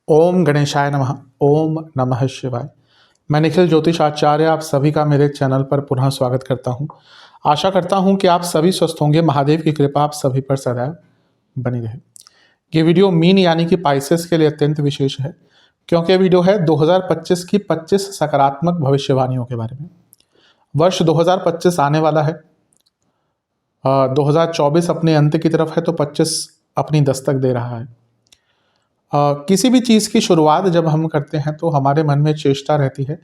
ओम गणेशाय नमः। ओम नमः शिवाय। मैं निखिल ज्योतिष आचार्य आप सभी का मेरे चैनल पर पुनः स्वागत करता हूं। आशा करता हूं कि आप सभी स्वस्थ होंगे। महादेव की कृपा आप सभी पर सदैव बनी रहे। ये वीडियो मीन यानी कि पाइसेस के लिए अत्यंत विशेष है, क्योंकि ये वीडियो है 2025 की 25 सकारात्मक भविष्यवाणियों के बारे में। वर्ष 2025 आने वाला है। 2024 अपने अंत की तरफ है तो 25 अपनी दस्तक दे रहा है। किसी भी चीज़ की शुरुआत जब हम करते हैं तो हमारे मन में चेष्टा रहती है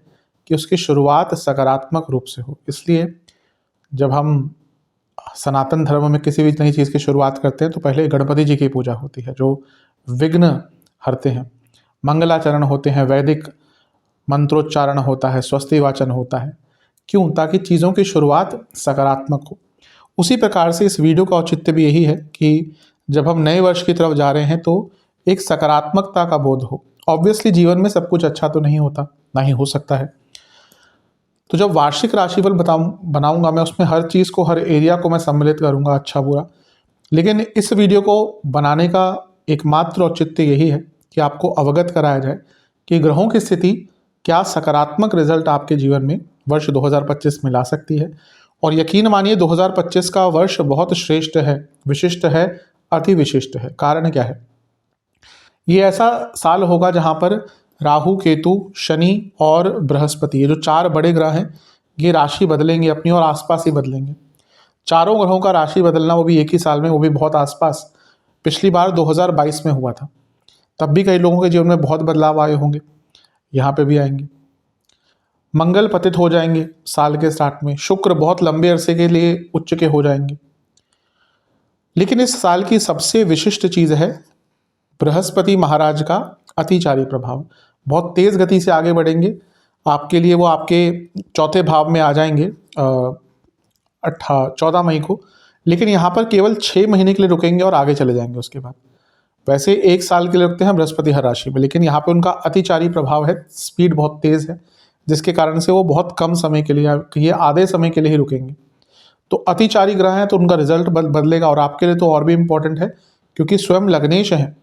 कि उसकी शुरुआत सकारात्मक रूप से हो। इसलिए जब हम सनातन धर्म में किसी भी नई चीज़ की शुरुआत करते हैं तो पहले गणपति जी की पूजा होती है, जो विघ्न हरते हैं। मंगलाचरण होते हैं, वैदिक मंत्रोच्चारण होता है, स्वस्ति वाचन होता है। क्यों? ताकि चीज़ों की शुरुआत सकारात्मक हो। उसी प्रकार से इस वीडियो का औचित्य भी यही है कि जब हम नए वर्ष की तरफ जा रहे हैं तो एक सकारात्मकता का बोध हो। ऑब्वियसली जीवन में सब कुछ अच्छा तो नहीं होता, ना ही हो सकता है। तो जब वार्षिक राशिफल बनाऊंगा मैं, उसमें हर चीज़ को, हर एरिया को मैं सम्मिलित करूंगा, अच्छा बुरा। लेकिन इस वीडियो को बनाने का एकमात्र औचित्य यही है कि आपको अवगत कराया जाए कि ग्रहों की स्थिति क्या सकारात्मक रिजल्ट आपके जीवन में वर्ष 2025 में ला सकती है। और यकीन मानिए 2025 का वर्ष बहुत श्रेष्ठ है, विशिष्ट है, अति विशिष्ट है। कारण क्या है? ये ऐसा साल होगा जहाँ पर राहु, केतु, शनि और बृहस्पति, ये जो चार बड़े ग्रह हैं, ये राशि बदलेंगे अपनी और आसपास ही बदलेंगे। चारों ग्रहों का राशि बदलना, वो भी एक ही साल में, वो भी बहुत आसपास। पिछली बार 2022 में हुआ था, तब भी कई लोगों के जीवन में बहुत बदलाव आए होंगे, यहाँ पे भी आएंगे। मंगल पतित हो जाएंगे साल के स्टार्ट में, शुक्र बहुत लंबे अरसे के लिए उच्च के हो जाएंगे। लेकिन इस साल की सबसे विशिष्ट चीज़ है बृहस्पति महाराज का अतिचारी प्रभाव। बहुत तेज गति से आगे बढ़ेंगे आपके लिए। वो आपके चौथे भाव में आ जाएंगे 14 मई को। लेकिन यहाँ पर केवल 6 महीने के लिए रुकेंगे और आगे चले जाएंगे उसके बाद। वैसे एक साल के लिए रुकते हैं बृहस्पति हर राशि में, लेकिन यहाँ पे उनका अतिचारी प्रभाव है, स्पीड बहुत तेज है, जिसके कारण से वो बहुत कम समय के लिए, ये आधे समय के लिए ही रुकेंगे। तो अतिचारी ग्रह हैं तो उनका रिजल्ट बदलेगा। और आपके लिए तो और भी इम्पोर्टेंट है, क्योंकि स्वयं लग्नेश हैं,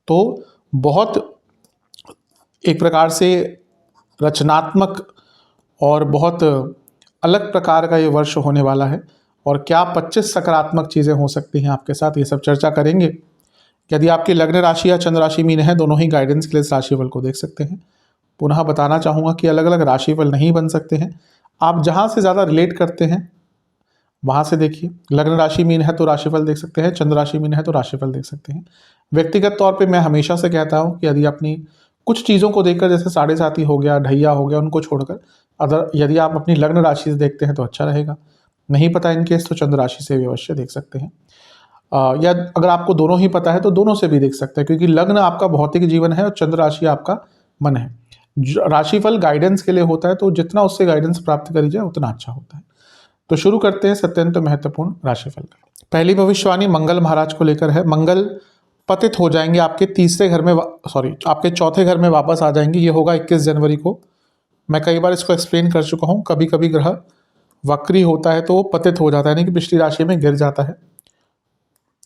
तो बहुत एक प्रकार से रचनात्मक और बहुत अलग प्रकार का ये वर्ष होने वाला है। और क्या 25 सकारात्मक चीज़ें हो सकती हैं आपके साथ, ये सब चर्चा करेंगे। यदि आपकी लग्न राशि या चंद्र राशि मीन है, दोनों ही गाइडेंस के लिए इस राशिफल को देख सकते हैं। पुनः बताना चाहूँगा कि अलग अलग राशिफल नहीं बन सकते हैं। आप जहाँ से ज़्यादा रिलेट करते हैं वहाँ से देखिए। लग्न राशि मीन है तो राशिफल देख सकते हैं, चंद्र राशि मीन है तो राशिफल देख सकते हैं। व्यक्तिगत तौर पे मैं हमेशा से कहता हूँ कि यदि अपनी कुछ चीज़ों को देखकर, जैसे साढ़े साथी हो गया, ढैया हो गया, उनको छोड़कर अगर यदि आप अपनी लग्न राशि से देखते हैं तो अच्छा रहेगा। नहीं पता इन केस तो चंद्र राशि से भी अवश्य देख सकते हैं। या अगर आपको दोनों ही पता है तो दोनों से भी देख सकते हैं, क्योंकि लग्न आपका भौतिक जीवन है और चंद्र राशि आपका मन है। राशिफल गाइडेंस के लिए होता है, तो जितना उससे गाइडेंस प्राप्त करी जाए उतना अच्छा होता है। तो शुरू करते हैं अत्यंत महत्वपूर्ण राशिफल का। पहली भविष्यवाणी मंगल महाराज को लेकर है। मंगल पतित हो जाएंगे आपके तीसरे घर में, आपके चौथे घर में वापस आ जाएंगे। ये होगा 21 जनवरी को। मैं कई बार इसको एक्सप्लेन कर चुका हूँ। कभी कभी ग्रह वक्री होता है तो वो पतित हो जाता है, यानी कि पिछली राशि में गिर जाता है।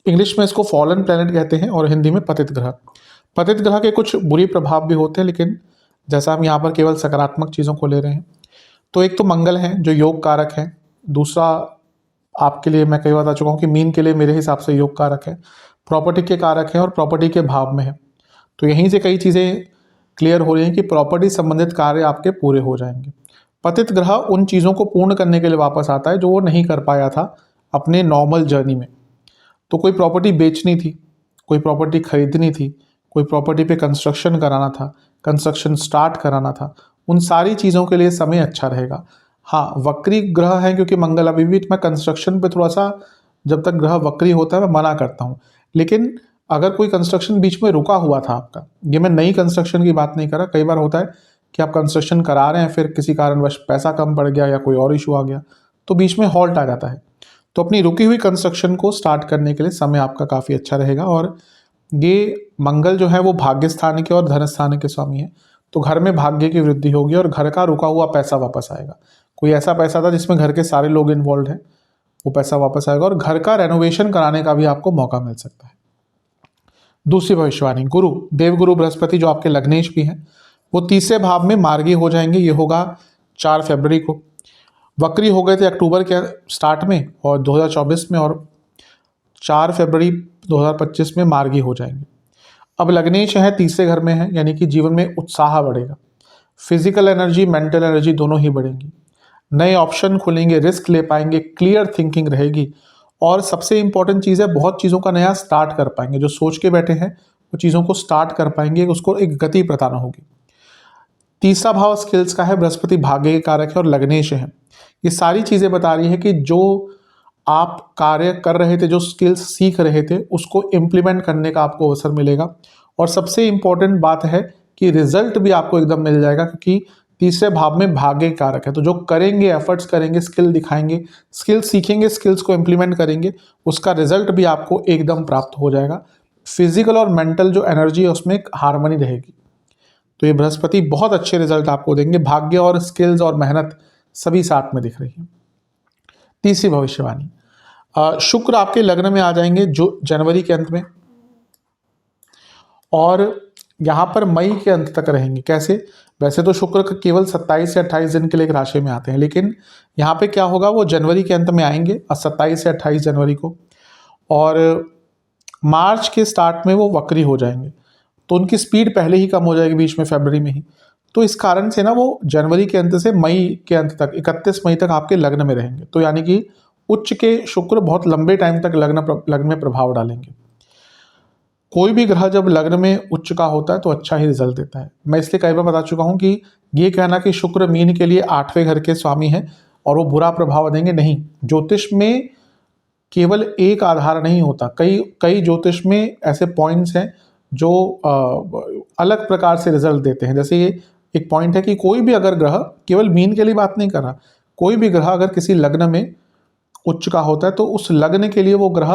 इंग्लिश में इसको फॉलन प्लैनेट कहते हैं और हिंदी में पतित ग्रह। पतित ग्रह के कुछ बुरी प्रभाव भी होते हैं, लेकिन जैसा हम यहाँ पर केवल सकारात्मक चीज़ों को ले रहे हैं, तो एक तो मंगल है जो योग कारक है। दूसरा, आपके लिए मैं कई बार बता चुका हूँ कि मीन के लिए मेरे हिसाब से योग कारक है, प्रॉपर्टी के कारक हैं और प्रॉपर्टी के भाव में है। तो यहीं से कई चीज़ें क्लियर हो रही हैं कि प्रॉपर्टी संबंधित कार्य आपके पूरे हो जाएंगे। पतित ग्रह उन चीज़ों को पूर्ण करने के लिए वापस आता है जो वो नहीं कर पाया था अपने नॉर्मल जर्नी में। तो कोई प्रॉपर्टी बेचनी थी, कोई प्रॉपर्टी खरीदनी थी, कोई प्रॉपर्टी पे कंस्ट्रक्शन कराना था, कंस्ट्रक्शन स्टार्ट कराना था, उन सारी चीज़ों के लिए समय अच्छा रहेगा। हाँ, वक्री ग्रह है क्योंकि मंगल, अभी भी मैं कंस्ट्रक्शन पे थोड़ा सा, जब तक ग्रह वक्री होता है मैं मना करता हूँ। लेकिन अगर कोई कंस्ट्रक्शन बीच में रुका हुआ था आपका, ये मैं नई कंस्ट्रक्शन की बात नहीं कर रहा। कई बार होता है कि आप कंस्ट्रक्शन करा रहे हैं, फिर किसी कारणवश पैसा कम पड़ गया या कोई और इशू आ गया, तो बीच में हॉल्ट आ जाता है। तो अपनी रुकी हुई कंस्ट्रक्शन को स्टार्ट करने के लिए समय आपका काफ़ी अच्छा रहेगा। और ये मंगल जो है वो भाग्य स्थान के और धन स्थान के स्वामी है, तो घर में भाग्य की वृद्धि होगी और घर का रुका हुआ पैसा वापस आएगा। कोई ऐसा पैसा था जिसमें घर के सारे लोग इन्वॉल्व हैं, वो पैसा वापस आएगा और घर का रेनोवेशन कराने का भी आपको मौका मिल सकता है। दूसरी भविष्यवाणी, गुरु, देवगुरु बृहस्पति जो आपके लग्नेश भी हैं, वो तीसरे भाव में मार्गी हो जाएंगे। ये होगा 4 फरवरी को। वक्री हो गए थे अक्टूबर के स्टार्ट में और 2024 में, और 4 फरवरी 2025 में मार्गी हो जाएंगे। अब लग्नेश है, तीसरे घर में है, यानी कि जीवन में उत्साह बढ़ेगा, फिजिकल एनर्जी, मेंटल एनर्जी दोनों ही बढ़ेंगी, नए ऑप्शन खुलेंगे, रिस्क ले पाएंगे, क्लियर थिंकिंग रहेगी, और सबसे इंपॉर्टेंट चीज़ है, बहुत चीज़ों का नया स्टार्ट कर पाएंगे। जो सोच के बैठे हैं वो चीज़ों को स्टार्ट कर पाएंगे, उसको एक गति प्रदान होगी। तीसरा भाव स्किल्स का है, बृहस्पति भाग्य के कारक है और लग्नेश है। ये सारी चीज़ें बता रही है कि जो आप कार्य कर रहे थे, जो स्किल्स सीख रहे थे, उसको इम्प्लीमेंट करने का आपको अवसर मिलेगा। और सबसे इम्पोर्टेंट बात है कि रिजल्ट भी आपको एकदम मिल जाएगा, क्योंकि तीसरे भाव में भाग्य कारक है। तो जो करेंगे, एफर्ट्स करेंगे, स्किल दिखाएंगे, स्किल सीखेंगे, स्किल्स को इम्प्लीमेंट करेंगे, उसका रिजल्ट भी आपको एकदम प्राप्त हो जाएगा। फिजिकल और मेंटल जो एनर्जी है उसमें एक हार्मनी रहेगी। तो ये बृहस्पति बहुत अच्छे रिजल्ट आपको देंगे, भाग्य और स्किल्स और मेहनत सभी साथ में दिख रही है। तीसरी भविष्यवाणी, शुक्र आपके लग्न में आ जाएंगे जो जनवरी के अंत में, और यहाँ पर मई के अंत तक रहेंगे। कैसे? वैसे तो शुक्र केवल 27 से 28 दिन के लिए एक राशि में आते हैं, लेकिन यहाँ पे क्या होगा, वो जनवरी के अंत में आएंगे 27 से 28 जनवरी को, और मार्च के स्टार्ट में वो वक्री हो जाएंगे। तो उनकी स्पीड पहले ही कम हो जाएगी बीच में, फरवरी में ही। तो इस कारण से ना वो जनवरी के अंत से मई के अंत तक, 31 मई तक आपके लग्न में रहेंगे। तो यानी कि उच्च के शुक्र बहुत लंबे टाइम तक लग्न में प्रभाव डालेंगे। कोई भी ग्रह जब लग्न में उच्च का होता है तो अच्छा ही रिजल्ट देता है। मैं इसलिए कई बार बता चुका हूं कि ये कहना कि शुक्र मीन के लिए 8वें घर के स्वामी हैं और वो बुरा प्रभाव देंगे, नहीं। ज्योतिष में केवल एक आधार नहीं होता, कई ज्योतिष में ऐसे पॉइंट्स हैं जो अलग प्रकार से रिजल्ट देते हैं। जैसे ये एक पॉइंट है कि कोई भी अगर ग्रह, केवल मीन के लिए बात नहीं कर रहा, कोई भी ग्रह अगर किसी लग्न में उच्च का होता है तो उस लग्न के लिए वो ग्रह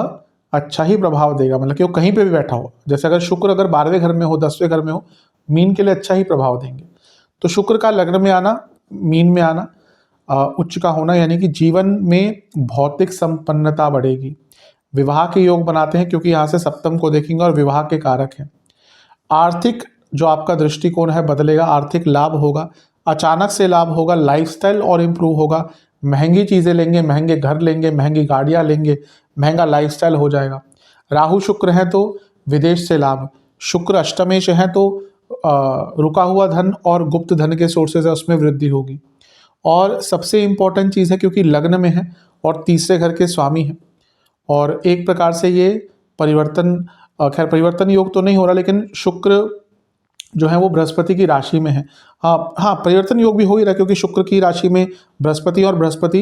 अच्छा ही प्रभाव देगा। मतलब कि वो कहीं पे भी बैठा हो, जैसे अगर शुक्र अगर 12वें घर में हो, 10वें घर में हो, मीन के लिए अच्छा ही प्रभाव देंगे। तो शुक्र का लग्न में आना, मीन में आना, उच्च का होना, यानी कि जीवन में भौतिक संपन्नता बढ़ेगी। विवाह के योग बनाते हैं क्योंकि यहाँ से सप्तम को देखेंगे और विवाह के कारक हैं। आर्थिक जो आपका दृष्टिकोण है बदलेगा, आर्थिक लाभ होगा, अचानक से लाभ होगा, लाइफस्टाइल और इम्प्रूव होगा, महंगी चीज़ें लेंगे, महंगे घर लेंगे, महंगी गाड़ियाँ लेंगे, महंगा लाइफस्टाइल हो जाएगा। राहु शुक्र है तो विदेश से लाभ, शुक्र अष्टमेश है तो रुका हुआ धन और गुप्त धन के सोर्सेज है उसमें वृद्धि होगी। और सबसे इम्पोर्टेंट चीज़ है क्योंकि लग्न में है और तीसरे घर के स्वामी हैं, और एक प्रकार से ये परिवर्तन, खैर परिवर्तन योग तो नहीं हो रहा, लेकिन शुक्र जो है वो बृहस्पति की राशि में है। हाँ, परिवर्तन योग भी हो ही रहा है क्योंकि शुक्र की राशि में बृहस्पति और बृहस्पति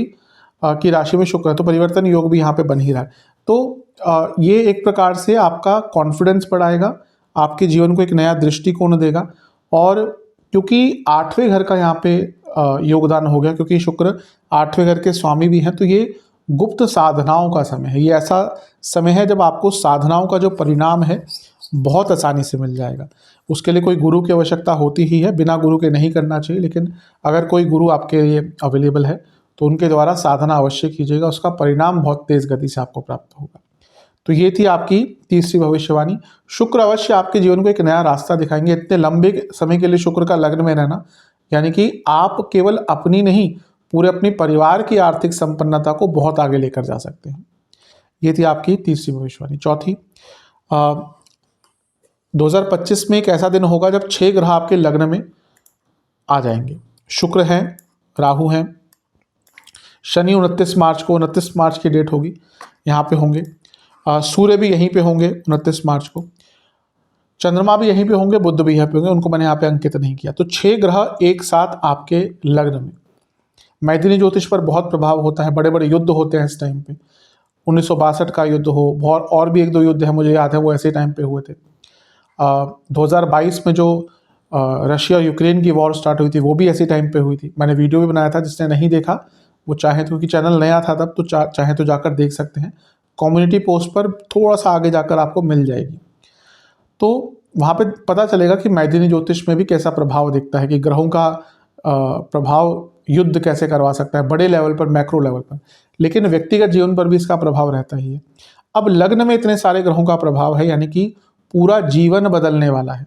की राशि में शुक्र है, तो परिवर्तन योग भी यहाँ पे बन ही रहा है। तो ये एक प्रकार से आपका कॉन्फिडेंस बढ़ाएगा, आपके जीवन को एक नया दृष्टिकोण देगा। और क्योंकि 8वें घर का यहाँ पे योगदान हो गया, क्योंकि शुक्र 8वें घर के स्वामी भी हैं, तो ये गुप्त साधनाओं का समय है। ये ऐसा समय है जब आपको साधनाओं का जो परिणाम है बहुत आसानी से मिल जाएगा। उसके लिए कोई गुरु की आवश्यकता होती ही है, बिना गुरु के नहीं करना चाहिए, लेकिन अगर कोई गुरु आपके लिए अवेलेबल है तो उनके द्वारा साधना अवश्य कीजिएगा, उसका परिणाम बहुत तेज गति से आपको प्राप्त होगा। तो ये थी आपकी तीसरी भविष्यवाणी। शुक्र अवश्य आपके जीवन को एक नया रास्ता दिखाएंगे। इतने लंबे समय के लिए शुक्र का लग्न में रहना, यानी कि आप केवल अपनी नहीं, पूरे अपने परिवार की आर्थिक संपन्नता को बहुत आगे लेकर जा सकते हैं। ये थी आपकी तीसरी भविष्यवाणी। चौथी, 2025 में एक ऐसा दिन होगा जब 6 ग्रह आपके लग्न में आ जाएंगे। शुक्र हैं, राहु हैं, शनि 29 मार्च को, 29 मार्च की डेट होगी, यहाँ पे होंगे। सूर्य भी यहीं पे होंगे 29 मार्च को, चंद्रमा भी यहीं पे होंगे, बुध भी यहीं पे होंगे, उनको मैंने यहाँ पे अंकित नहीं किया। तो 6 ग्रह एक साथ आपके लग्न में। मैथिली ज्योतिष पर बहुत प्रभाव होता है, बड़े बड़े युद्ध होते हैं इस टाइम पे। 1962 का युद्ध हो, और भी 1-2 युद्ध है मुझे याद है, वो ऐसे टाइम पे हुए थे। 2022 में जो रशिया और यूक्रेन की वॉर स्टार्ट हुई थी, वो भी ऐसे टाइम पे हुई थी। मैंने वीडियो भी बनाया था, जिसने नहीं देखा वो चाहे तो, क्योंकि चैनल नया था तब, तो चाहे तो जाकर देख सकते हैं। कम्युनिटी पोस्ट पर थोड़ा सा आगे जाकर आपको मिल जाएगी, तो वहाँ पे पता चलेगा कि मैथिली ज्योतिष में भी कैसा प्रभाव दिखता है, कि ग्रहों का प्रभाव युद्ध कैसे करवा सकता है, बड़े लेवल पर, मैक्रो लेवल पर, लेकिन व्यक्तिगत जीवन पर भी इसका प्रभाव रहता ही है। अब लग्न में इतने सारे ग्रहों का प्रभाव है, यानी कि पूरा जीवन बदलने वाला है।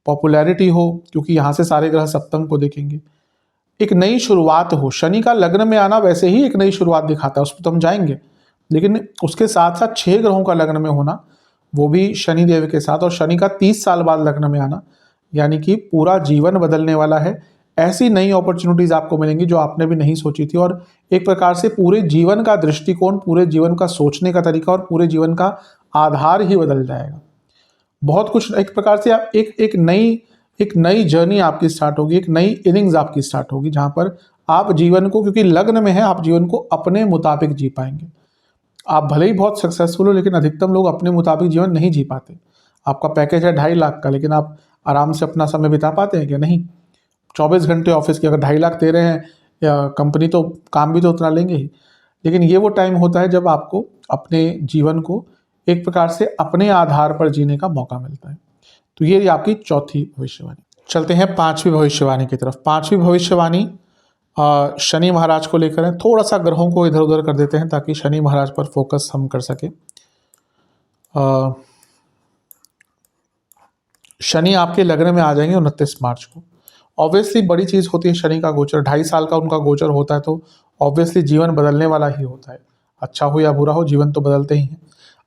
पॉपुलैरिटी हो, क्योंकि यहाँ से सारे ग्रह सप्तम को देखेंगे। एक नई शुरुआत हो, शनि का लग्न में आना वैसे ही एक नई शुरुआत दिखाता है, उस पर तो हम जाएंगे, लेकिन उसके साथ साथ 6 ग्रहों का लग्न में होना, वो भी शनि देव के साथ, और शनि का 30 साल बाद लग्न में आना, यानी कि पूरा जीवन बदलने वाला है। ऐसी नई अपॉर्चुनिटीज आपको मिलेंगी जो आपने भी नहीं सोची थी, और एक प्रकार से पूरे जीवन का दृष्टिकोण, पूरे जीवन का सोचने का तरीका और पूरे जीवन का आधार ही बदल जाएगा। बहुत कुछ एक प्रकार से आप एक नई जर्नी आपकी स्टार्ट होगी, एक नई इनिंग्स आपकी स्टार्ट होगी, जहां पर आप जीवन को, क्योंकि लग्न में है, आप जीवन को अपने मुताबिक जी पाएंगे। आप भले ही बहुत सक्सेसफुल हो, लेकिन अधिकतम लोग अपने मुताबिक जीवन नहीं जी पाते। आपका पैकेज है 2.5 लाख का, लेकिन आप आराम से अपना समय बिता पाते हैं क्या? नहीं। 24 घंटे ऑफिस के अगर 2.5 लाख दे रहे हैं, या कंपनी तो काम भी तो उतना लेंगे ही, लेकिन ये वो टाइम होता है जब आपको अपने जीवन को एक प्रकार से अपने आधार पर जीने का मौका मिलता है। तो ये आपकी चौथी भविष्यवाणी। चलते हैं 5वीं भविष्यवाणी की तरफ। 5वीं भविष्यवाणी शनि महाराज को लेकर है। थोड़ा सा ग्रहों को इधर उधर कर देते हैं ताकि शनि महाराज पर फोकस हम कर सके। शनि आपके लग्न में आ जाएंगे 29 मार्च को। ऑब्वियसली बड़ी चीज़ होती है शनि का गोचर, 2.5 साल का उनका गोचर होता है, तो ऑब्वियसली जीवन बदलने वाला ही होता है। अच्छा हो या बुरा हो, जीवन तो बदलते ही हैं।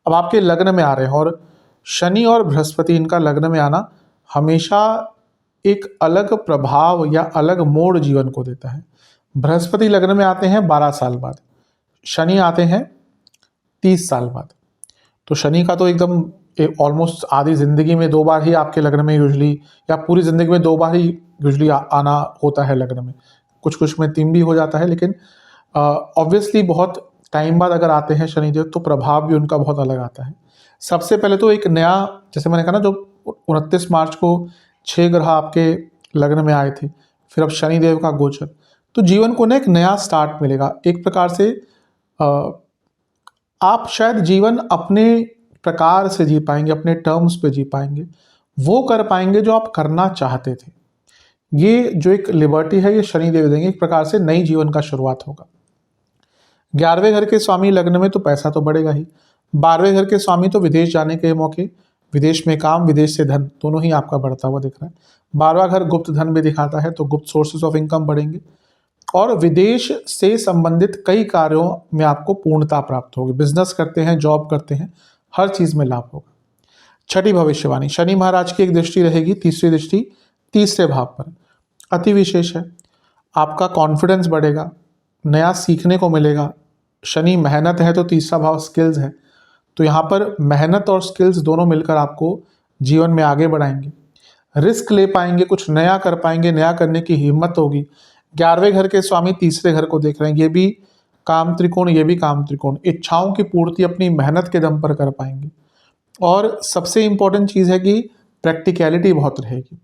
अब आपके लग्न में आ रहे हैं, और शनि और बृहस्पति, इनका लग्न में आना हमेशा एक अलग प्रभाव या अलग मोड़ जीवन को देता है। बृहस्पति लग्न में आते हैं 12 साल बाद, शनि आते हैं 30 साल बाद। तो शनि का तो एकदम ऑलमोस्ट आधी जिंदगी में 2 बार ही आपके लग्न में यूजली, या पूरी जिंदगी में 2 बार ही यूजली आना होता है लग्न में। कुछ कुछ में 3 भी हो जाता है, लेकिन ऑब्वियसली बहुत टाइम बाद अगर आते हैं शनिदेव, तो प्रभाव भी उनका बहुत अलग आता है। सबसे पहले तो एक नया, जैसे मैंने कहा ना, जो 29 मार्च को 6 ग्रह आपके लग्न में आए थे, फिर अब शनिदेव का गोचर, तो जीवन को ना एक नया स्टार्ट मिलेगा। एक प्रकार से आप शायद जीवन अपने प्रकार से जी पाएंगे, अपने टर्म्स पे जी पाएंगे, वो कर पाएंगे जो आप करना चाहते थे। ये जो एक लिबर्टी है, ये शनिदेव देंगे। एक प्रकार से नई जीवन का शुरुआत होगा। 11वें घर के स्वामी लग्न में, तो पैसा तो बढ़ेगा ही। 12वें घर के स्वामी तो विदेश जाने के मौके, विदेश में काम, विदेश से धन, दोनों ही आपका बढ़ता हुआ दिख रहा है। 12वां घर गुप्त धन भी दिखाता है, तो गुप्त सोर्सेज ऑफ इनकम बढ़ेंगे, और विदेश से संबंधित कई कार्यों में आपको पूर्णता प्राप्त होगी। बिजनेस करते हैं, जॉब करते हैं, हर चीज में लाभ होगा। छठी भविष्यवाणी, शनि महाराज की एक दृष्टि रहेगी, तीसरी दृष्टि तीसरे भाव पर, अति विशेष है। आपका कॉन्फिडेंस बढ़ेगा, नया सीखने को मिलेगा। शनि मेहनत है, तो तीसरा भाव स्किल्स है, तो यहाँ पर मेहनत और स्किल्स दोनों मिलकर आपको जीवन में आगे बढ़ाएंगे। रिस्क ले पाएंगे, कुछ नया कर पाएंगे, नया करने की हिम्मत होगी। 11वें घर के स्वामी तीसरे घर को देख रहे हैं, ये भी काम त्रिकोण, ये भी काम त्रिकोण। इच्छाओं की पूर्ति अपनी मेहनत के दम पर कर पाएंगे, और सबसे इंपॉर्टेंट चीज़ है कि प्रैक्टिकलिटी बहुत रहेगी।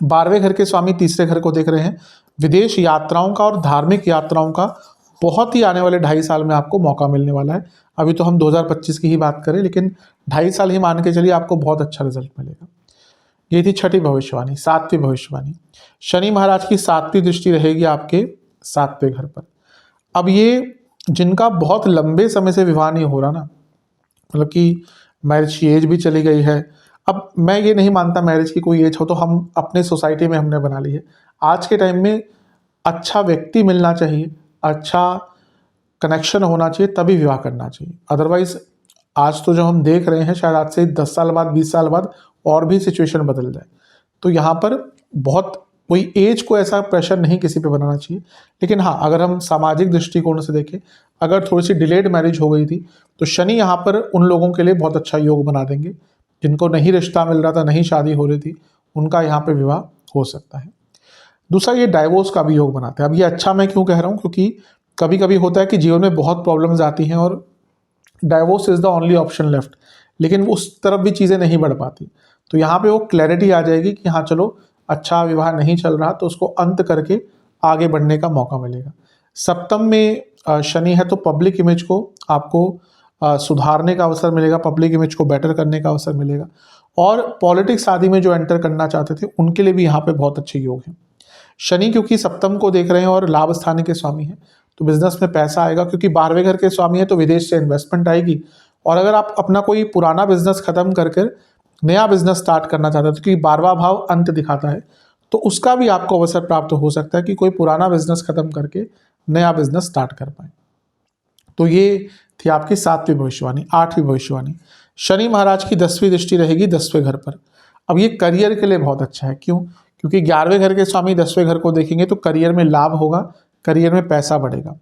12वें घर के स्वामी तीसरे घर को देख रहे हैं। विदेश यात्राओं का और धार्मिक यात्राओं का बहुत ही आने वाले 2.5 साल में आपको मौका मिलने वाला है। अभी तो हम 2025 की ही बात करें, लेकिन 2.5 साल ही मान के चलिए, आपको बहुत अच्छा रिजल्ट मिलेगा। ये थी छठी भविष्यवाणी। 7वीं भविष्यवाणी, शनि महाराज की 7वीं दृष्टि रहेगी आपके 7वें घर पर। अब ये जिनका बहुत लंबे समय से विवाह नहीं हो रहा ना, मतलब कि मैरिज की एज भी चली गई है। अब मैं ये नहीं मानता मैरिज की कोई एज हो, तो हम अपने सोसाइटी में हमने बना ली है। आज के टाइम में अच्छा व्यक्ति मिलना चाहिए, अच्छा कनेक्शन होना चाहिए, तभी विवाह करना चाहिए। अदरवाइज आज तो जो हम देख रहे हैं, शायद आज से 10 साल बाद, 20 साल बाद और भी सिचुएशन बदल जाए। तो यहाँ पर बहुत कोई एज को ऐसा प्रेशर नहीं किसी पे बनाना चाहिए। लेकिन हाँ, अगर हम सामाजिक दृष्टिकोण से देखें, अगर थोड़ी सी डिलेड मैरिज हो गई थी, तो शनि यहाँ पर उन लोगों के लिए बहुत अच्छा योग बना देंगे जिनको नहीं रिश्ता मिल रहा था, नहीं शादी हो रही थी, उनका यहाँ पे विवाह हो सकता है। दूसरा, ये डाइवोर्स का भी योग बनाते हैं। अब ये अच्छा मैं क्यों कह रहा हूँ, क्योंकि कभी कभी होता है कि जीवन में बहुत प्रॉब्लम्स आती हैं और divorce is the only option left, लेकिन उस तरफ भी चीज़ें नहीं बढ़ पाती। तो यहाँ पे वो क्लैरिटी आ जाएगी कि हाँ चलो, अच्छा विवाह नहीं चल रहा, तो उसको अंत करके आगे बढ़ने का मौका मिलेगा। सप्तम में शनि है, तो पब्लिक इमेज को आपको सुधारने का अवसर मिलेगा, पब्लिक इमेज को बेटर करने का अवसर मिलेगा। और पॉलिटिक्स आदि में जो एंटर करना चाहते थे, उनके लिए भी यहाँ पे बहुत अच्छे योग हैं। शनि क्योंकि सप्तम को देख रहे हैं और लाभ स्थान के स्वामी हैं, तो बिजनेस में पैसा आएगा। क्योंकि 12वें घर के स्वामी है, तो विदेश से इन्वेस्टमेंट आएगी। और अगर आप अपना कोई पुराना बिजनेस खत्म करके नया बिजनेस स्टार्ट करना चाहते हैं, तो क्योंकि 12वां भाव अंत दिखाता है, तो उसका भी आपको अवसर प्राप्त हो सकता है कि कोई पुराना बिजनेस खत्म करके नया बिजनेस स्टार्ट कर पाए। तो ये थी आपकी 7वीं भविष्यवाणी। 8वीं भविष्यवाणी, शनि महाराज की 10वीं दृष्टि रहेगी 10वें घर पर। अब ये करियर के लिए बहुत अच्छा है। क्यों? क्योंकि 11वें घर के स्वामी 10वें घर को देखेंगे तो करियर में लाभ होगा, करियर में पैसा बढ़ेगा।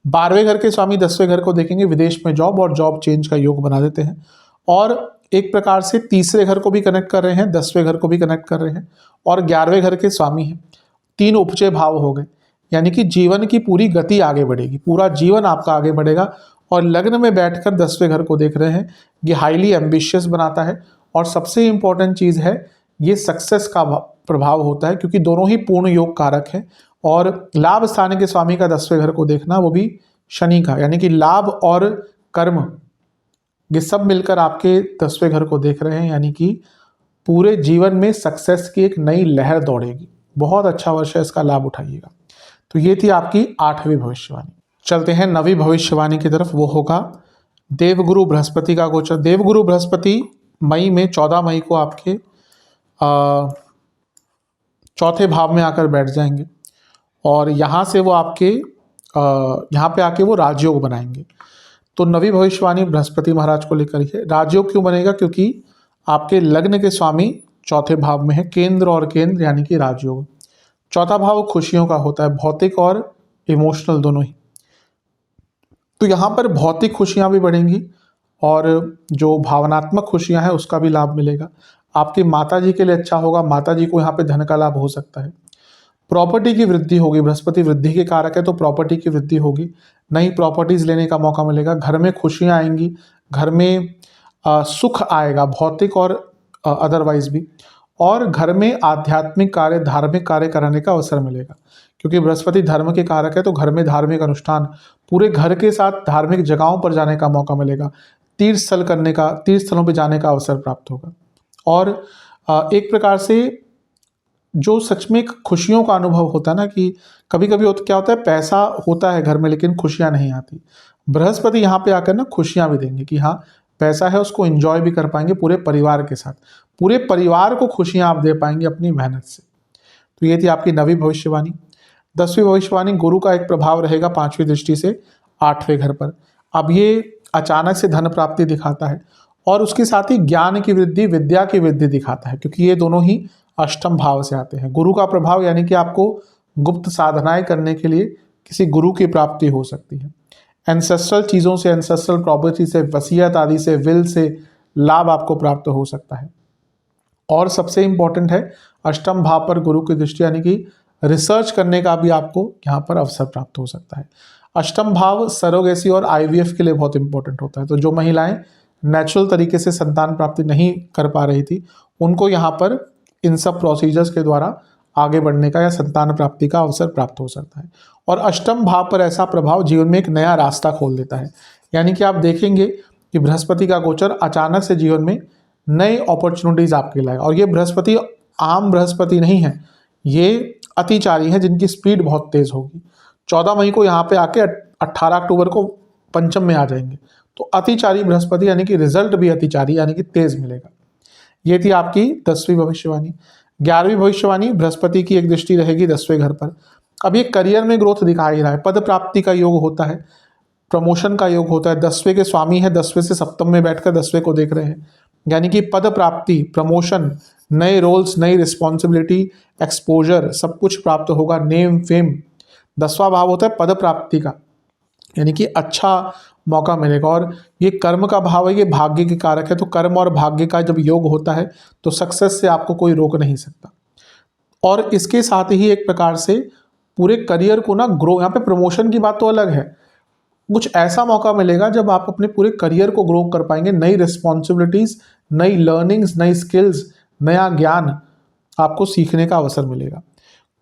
12वें घर के स्वामी 10वें घर को देखेंगे, विदेश में जॉब और जॉब चेंज का योग बना देते हैं। और एक प्रकार से तीसरे घर को भी कनेक्ट कर रहे हैं, 10वें घर को भी कनेक्ट कर रहे हैं, और 11वें घर के स्वामी हैं। 3 उपचय भाव हो गए, यानी कि जीवन की पूरी गति आगे बढ़ेगी, पूरा जीवन आपका आगे बढ़ेगा। और लग्न में बैठकर 10वें घर को देख रहे हैं, ये हाईली एम्बिशियस बनाता है। और सबसे इंपॉर्टेंट चीज़ है, ये सक्सेस का प्रभाव होता है, क्योंकि दोनों ही पूर्ण योग कारक हैं। और लाभ स्थान के स्वामी का 10वें घर को देखना, वो भी शनि का, यानी कि लाभ और कर्म ये सब मिलकर आपके 10वें घर को देख रहे हैं, यानी कि पूरे जीवन में सक्सेस की एक नई लहर दौड़ेगी। बहुत अच्छा वर्ष है, इसका लाभ उठाइएगा। तो ये थी आपकी 8वीं भविष्यवाणी। चलते हैं 9वीं भविष्यवाणी की तरफ, वो होगा देवगुरु बृहस्पति का गोचर। देवगुरु बृहस्पति मई में 14 मई को आपके चौथे भाव में आकर बैठ जाएंगे, और यहाँ से वो आपके यहाँ पे आके वो राजयोग बनाएंगे। तो 9वीं भविष्यवाणी बृहस्पति महाराज को लेकर ही है। राजयोग क्यों बनेगा? क्योंकि आपके लग्न के स्वामी चौथे भाव में है, केंद्र और केंद्र, यानी कि राजयोग। चौथा भाव खुशियों का होता है, भौतिक और इमोशनल दोनों ही। तो यहाँ पर भौतिक खुशियाँ भी बढ़ेंगी, और जो भावनात्मक खुशियाँ हैं उसका भी लाभ मिलेगा। आपकी माता जी के लिए अच्छा होगा, माता जी को यहाँ पे धन का लाभ हो सकता है। प्रॉपर्टी की वृद्धि होगी, बृहस्पति वृद्धि के कारक है, तो प्रॉपर्टी की वृद्धि होगी, नई प्रॉपर्टीज लेने का मौका मिलेगा, घर में खुशियाँ आएंगी, घर में सुख आएगा, भौतिक और अदरवाइज भी। और घर में आध्यात्मिक कार्य, धार्मिक कार्य कराने का अवसर मिलेगा, क्योंकि बृहस्पति धर्म के कारक है, तो घर में धार्मिक अनुष्ठान, पूरे घर के साथ धार्मिक जगहों पर जाने का मौका मिलेगा, तीर्थ स्थलों पर जाने का अवसर प्राप्त होगा। और एक प्रकार से जो सच में खुशियों का अनुभव होता है ना, कि कभी कभी क्या होता है, पैसा होता है घर में लेकिन खुशियां नहीं आती। बृहस्पति यहाँ पे आकर ना खुशियां भी देंगे, कि हाँ पैसा है, उसको एंजॉय भी कर पाएंगे पूरे परिवार के साथ, पूरे परिवार को खुशियां आप दे पाएंगे अपनी मेहनत से। तो ये थी आपकी 9वीं भविष्यवाणी। 10वीं भविष्यवाणी, गुरु का एक प्रभाव रहेगा 5वीं दृष्टि से 8वें घर पर। अब ये अचानक से धन प्राप्ति दिखाता है, और उसके साथ ही ज्ञान की वृद्धि, विद्या की वृद्धि दिखाता है, क्योंकि ये दोनों ही अष्टम भाव से आते हैं। गुरु का प्रभाव यानी कि आपको गुप्त साधनाएं करने के लिए किसी गुरु की प्राप्ति हो सकती है। एंसेस्ट्रल चीज़ों से, एंसेस्ट्रल प्रॉपर्टी से, वसीयत आदि से, विल से लाभ आपको प्राप्त हो सकता है। और सबसे इंपॉर्टेंट है, अष्टम भाव पर गुरु की दृष्टि, यानी कि रिसर्च करने का भी आपको यहाँ पर अवसर प्राप्त हो सकता है। अष्टम भाव सरोगेसी और IVF के लिए बहुत इंपॉर्टेंट होता है। तो जो महिलाएं नेचुरल तरीके से संतान प्राप्ति नहीं कर पा रही थी, उनको यहाँ पर इन सब प्रोसीजर्स के द्वारा आगे बढ़ने का या संतान प्राप्ति का अवसर प्राप्त हो सकता है। और अष्टम भाव पर ऐसा प्रभाव जीवन में एक नया रास्ता खोल देता है, यानी कि आप देखेंगे कि बृहस्पति का गोचर अचानक से जीवन में नए अपॉर्चुनिटीज आपके लाए। और ये बृहस्पति आम बृहस्पति नहीं है, ये अतिचारी है, जिनकी स्पीड बहुत तेज होगी। 14 मई को यहाँ पे आके 18 अक्टूबर को पंचम में आ जाएंगे। तो अतिचारी बृहस्पति, यानी कि रिजल्ट भी अतिचारी, यानी कि तेज मिलेगा। ये थी आपकी 10वीं भविष्यवाणी। 11वीं भविष्यवाणी, बृहस्पति की एक दृष्टि रहेगी 10वें घर पर। अब ये करियर में ग्रोथ दिखा ही रहा है, पद प्राप्ति का योग होता है, प्रमोशन का योग होता है। 10वें के स्वामी है, 10वें से सप्तम में बैठकर 10वें को देख रहे हैं, यानी कि पद प्राप्ति, प्रमोशन, नए रोल्स, नई रिस्पॉन्सिबिलिटी, एक्सपोजर, सब कुछ प्राप्त होगा, नेम फेम। 10वां भाव होता है पद प्राप्ति का, यानी कि अच्छा मौका मिलेगा। और ये कर्म का भाव है, ये भाग्य के कारक है, तो कर्म और भाग्य का जब योग होता है तो सक्सेस से आपको कोई रोक नहीं सकता। और इसके साथ ही एक प्रकार से पूरे करियर को ना ग्रो, यहाँ पे प्रमोशन की बात तो अलग है, कुछ ऐसा मौका मिलेगा जब आप अपने पूरे करियर को ग्रो कर पाएंगे, नई रिस्पॉन्सिबिलिटीज, नई लर्निंग्स, नई स्किल्स, नया ज्ञान आपको सीखने का अवसर मिलेगा।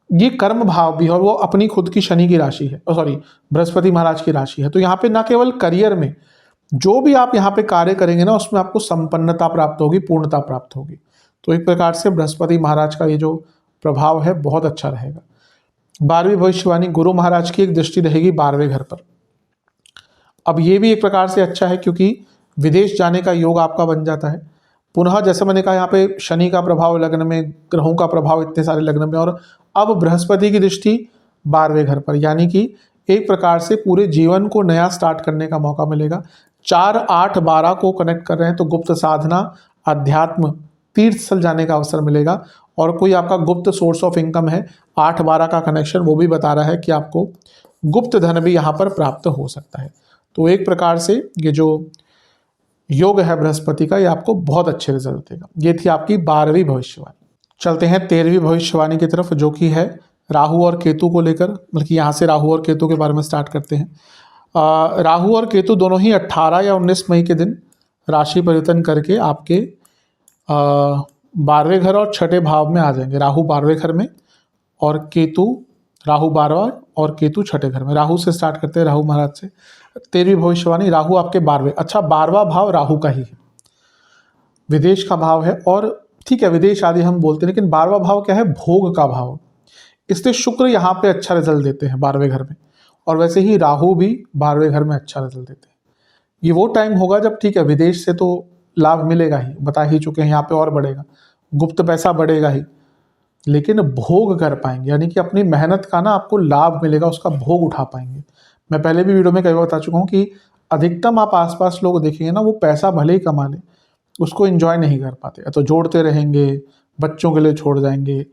ये कर्म भाव भी, और वो अपनी खुद की शनि की राशि है, बृहस्पति महाराज की राशि है। तो यहाँ पे ना केवल करियर में, जो भी आप यहाँ पे कार्य करेंगे ना, उसमें आपको संपन्नता प्राप्त होगी, पूर्णता प्राप्त होगी। तो एक प्रकार से बृहस्पति महाराज का ये जो प्रभाव है बहुत अच्छा रहेगा। 12वीं भविष्यवाणी, गुरु महाराज की एक दृष्टि रहेगी 12वें घर पर। अब ये भी एक प्रकार से अच्छा है, क्योंकि विदेश जाने का योग आपका बन जाता है। पुनः जैसे मैंने कहा यहाँ पे शनि का प्रभाव लग्न में, ग्रहों का प्रभाव इतने सारे लग्न में, और अब बृहस्पति की दृष्टि 12वें घर पर, यानी कि एक प्रकार से पूरे जीवन को नया स्टार्ट करने का मौका मिलेगा। 4, 8, 12 को कनेक्ट कर रहे हैं तो गुप्त साधना, अध्यात्म, तीर्थ स्थल जाने का अवसर मिलेगा। और कोई आपका गुप्त सोर्स ऑफ इनकम है, 8, 12 का कनेक्शन वो भी बता रहा है कि आपको गुप्त धन भी यहाँ पर प्राप्त हो सकता है। तो एक प्रकार से ये जो योग है बृहस्पति का, ये आपको बहुत अच्छे रिजल्ट देगा। ये थी आपकी 12वीं भविष्यवाणी। चलते हैं 13वीं भविष्यवाणी की तरफ, जो कि है राहु और केतु को लेकर। बल्कि यहाँ से राहु और केतु के बारे में स्टार्ट करते हैं। राहु और केतु दोनों ही 18 या 19 मई के दिन राशि परिवर्तन करके आपके 12वें घर और 6ठे भाव में आ जाएंगे। राहु 12वें घर में और केतु, राहु 12वां और केतु 6ठे घर में। राहु से स्टार्ट करते हैं, राहु महाराज से। 13वीं भविष्यवाणी, राहु आपके 12वें, अच्छा 12वां भाव राहु का ही है, विदेश का भाव है। और ठीक है, विदेश आदि हम बोलते हैं, लेकिन 12वां भाव क्या है? भोग का भाव। इसलिए शुक्र यहाँ पे अच्छा रिजल्ट देते हैं 12वें घर में, और वैसे ही राहु भी 12वें घर में अच्छा रिजल्ट देते हैं। ये वो टाइम होगा जब, ठीक है, विदेश से तो लाभ मिलेगा ही, बता ही चुके हैं, यहाँ पे और बढ़ेगा, गुप्त पैसा बढ़ेगा ही, लेकिन भोग कर पाएंगे, यानी कि अपनी मेहनत का ना आपको लाभ मिलेगा, उसका भोग उठा पाएंगे। मैं पहले भी वीडियो में कई बार बता चुका हूँ कि अधिकतम आप आसपास लोग देखेंगे ना, वो पैसा भले ही कमा ले, उसको एंजॉय नहीं कर पाते, तो जोड़ते रहेंगे, बच्चों के लिए छोड़ जाएंगे।